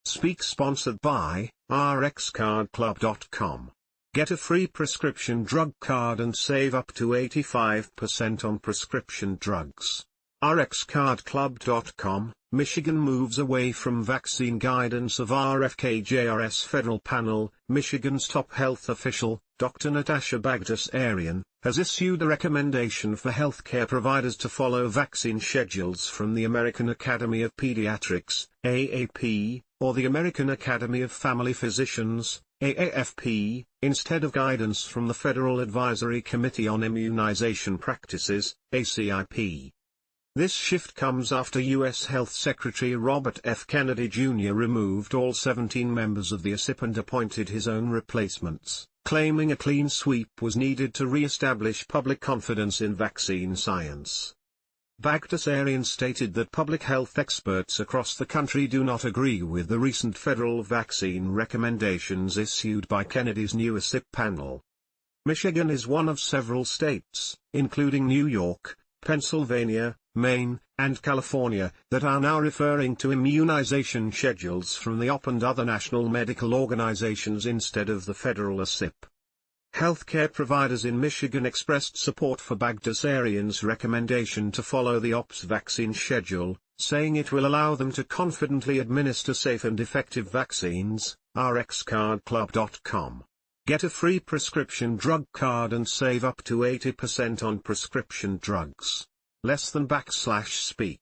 Speak sponsored by RxCardClub.com. Get a free prescription drug card and save up to 85% on prescription drugs. RxCardClub.com. Michigan moves away from vaccine guidance of RFK-JRS federal panel. Michigan's top health official, Dr. Natasha Bagdasarian, has issued a recommendation for healthcare providers to follow vaccine schedules from the American Academy of Pediatrics, AAP, or the American Academy of Family Physicians, AAFP, instead of guidance from the Federal Advisory Committee on Immunization Practices, ACIP. This shift comes after U.S. Health Secretary Robert F. Kennedy Jr. removed all 17 members of the ACIP and appointed his own replacements, claiming a clean sweep was needed to re-establish public confidence in vaccine science. Bagdasarian stated that public health experts across the country do not agree with the recent federal vaccine recommendations issued by Kennedy's new ACIP panel. Michigan is one of several states, including New York, Pennsylvania, Maine, and California, that are now referring to immunization schedules from the OP and other national medical organizations instead of the federal ACIP. Healthcare providers in Michigan expressed support for Bagdasarian's recommendation to follow the OP's vaccine schedule, saying it will allow them to confidently administer safe and effective vaccines. RxCardClub.com. Get a free prescription drug card and save up to 80% on prescription drugs. Less than /speak.